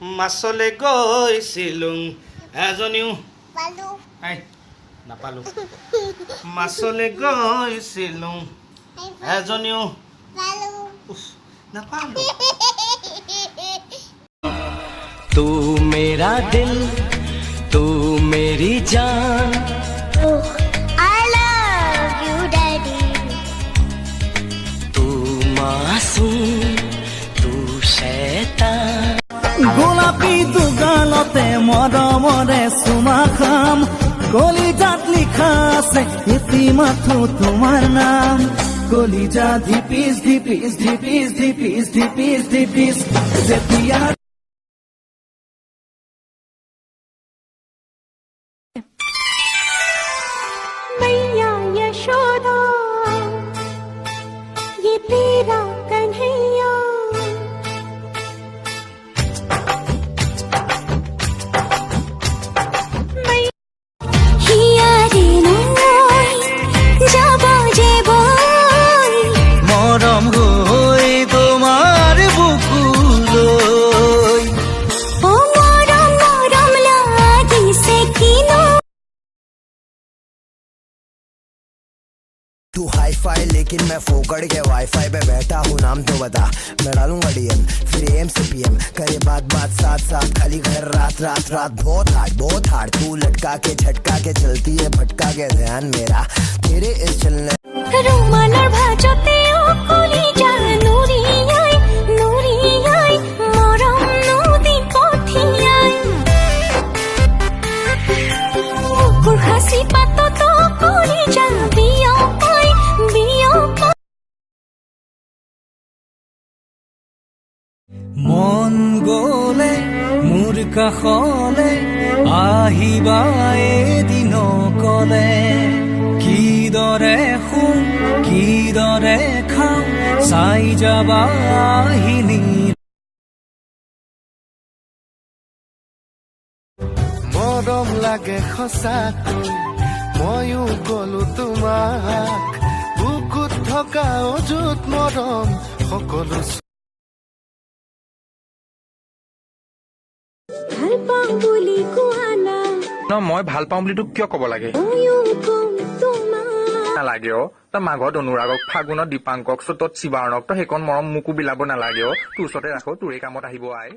মাছলে গৈছিলুং এজনীও পালো আই নাপালো মাছলে গৈছিলুং এজনীও পালো নাপালো तू मेरा दिल तू मेरी जान I love you daddy तू मासूम तू शैतान গোলাপী দুগালতে মৰমৰে চুমা খাম কলিজাত লিখা আছে এটি মাথো তোমাৰ নাম কলিজা ধিপিস ধিপিস ধিপিস ধিপিস ধিপিস ধিপিস যেতিয়া मैया यशोदा ये तेरा कन्हैया हिया रे नय जाबो जे बोल মৰম হৈ তোমাৰ বুকুলৈ ओ मरम मरम लागिसे किनो तू हाई फाई लेकिन मैं फोकड़ के वाईफाई पे बैठा हूँ नाम तो बता मैं डालूंगा डीएम फिर एम से पीएम करे बात बात साथ साथ खाली घर रात रात रात बहुत हार्ड तू लटका के झटका के चलती है भटका के ध्यान मेरा तेरे इस चलने रोमानर भाजते ओ कलिजा नुरियाई मरम नदी कठियाई मुकुर हासि पात तो कलिजा बिया মন গলে মোৰ কাষলে আহিবা এদিন কলে কিদৰে শুম কিদৰে খাম চাই যাবা আহিনি মৰম লাগে সঁচাকৈ ময়ো গলো তোমাক বুকুত থকা অযুত মৰম সকলো ভাল পাওঁ বুলি কোৱানা মই ভাল পাওঁ বুলি তোক কিয় ক'ব লাগে ময়ো কম তোমাক নালাগে অ তই মাঘত অনুৰাগক ফাগুনত দীপাংকক চ'তত শিৱাৰণক তই সেইকণ মৰম মোকো বিলাব নালাগে অ তোৰ ওচৰতে ৰাখো তোৰে কামত আহিব আই